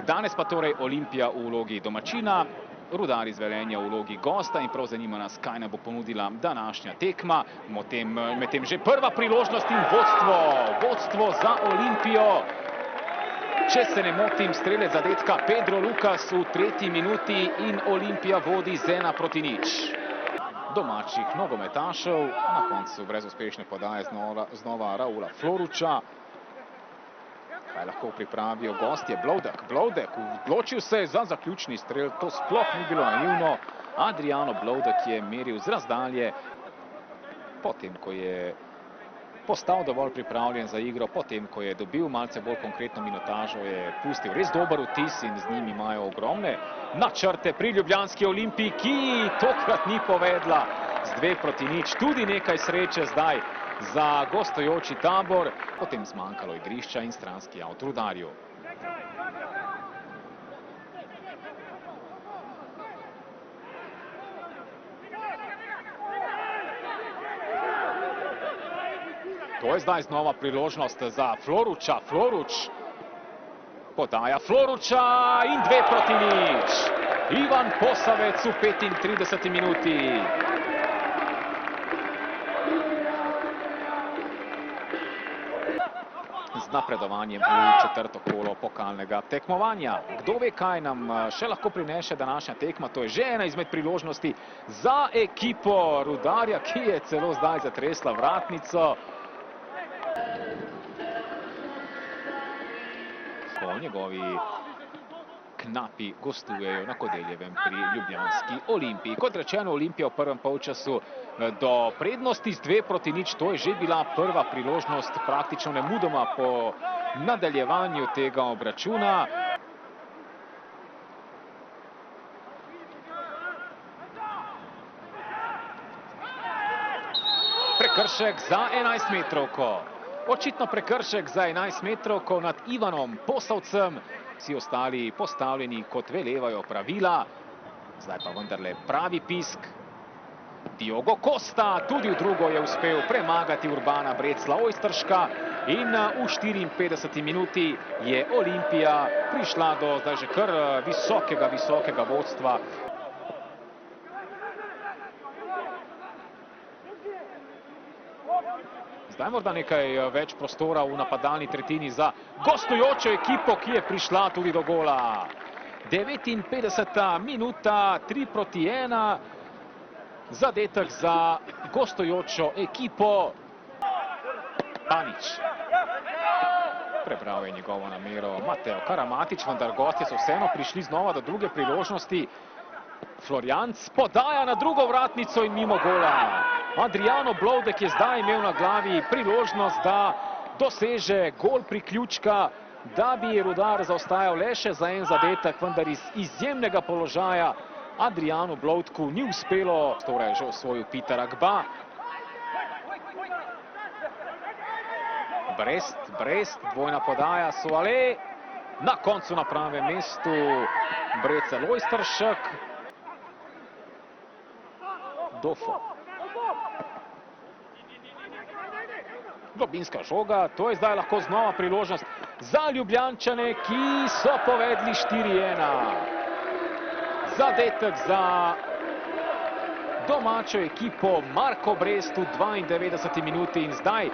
Danes pa torej Olimpija v vlogi domačina, Rudar iz Velenja v vlogi gosta in prav zanima nas, kaj nam bo ponudila današnja tekma. Medtem že prva priložnost in vodstvo za Olimpijo. Če se ne motim, strelec zadetka Pedro Lukas v 3. minuti in Olimpija vodi z 1:0. Domačih nogometašev, na koncu brezuspešne podaje znova Raula Floruča. Kaj lahko pripravijo gostje? Bloudek odločil se je za zaključni strel, to sploh ni bilo naivno. Adriano Bloudek je meril z razdalje, potem ko je postal dovolj pripravljen za igro, potem ko je dobil malce bolj konkretno minutažo, je pustil res dober vtis in z njim imajo ogromne načrte pri ljubljanski Olimpiji, ki tokrat ni povedla z 2:0. Tudi nekaj sreče zdaj za gostujoči Tabor, potem zmanjkalo igrišča in stranski avt Rudarju. To je zdaj znova priložnost za Floruča. Floruč podaja Floruča in 2:0. Ivan Posavec v 35. minuti. Z napredovanjem v četrto kolo pokalnega tekmovanja. Kdo ve, kaj nam še lahko prineše današnja tekma. To je že ena izmed priložnosti za ekipo Rudarja, ki je celo zdaj zatresla vratnico. Ko njegovi knapi gostujejo na Kodeljevem pri ljubljanski Olimpiji. Kot rečeno, Olimpija v prvem polčasu do prednosti z 2:0. To je že bila prva priložnost praktično nemudoma po nadaljevanju tega obračuna. Prekršek za 11-metrovko. Očitno prekršek za 11-metrovko nad Ivanom Posavcem. Vsi ostali postavljeni, kot velevajo pravila. Zdaj pa vendarle pravi pisk. Diogo Costa tudi v drugo je uspel premagati Urbana Brecla Ojstrška in v 54. minuti je Olimpija prišla do zdaj že kar visokega vodstva. Zdaj morda nekaj več prostora v napadalni tretjini za gostujočo ekipo, ki je prišla tudi do gola. 59. minuta, 3:1. Zadetek za gostujočo ekipo. Panič. Prebral je njegovo namero Mateo Karamatič, vendar gostje so vseeno prišli znova do druge priložnosti. Florjanc podaja na drugo vratnico in mimo gola. Adriano Bloudek je zdaj imel na glavi priložnost, da doseže gol priključka, da bi Rudar zaostajal le še za en zadetek, vendar iz izjemnega položaja Adrianu Bloudku ni uspelo. Torej je že osvojil Peter Agba. Brest, dvojna podaja, Soale. Na koncu na pravem mestu Brecelj Ojstršek. Dofo. Globinska žoga, to je zdaj lahko znova priložnost za Ljubljančane, ki so povedli 4:1. Zadetek za domačo ekipo Marko Brest v 92. minuti in zdaj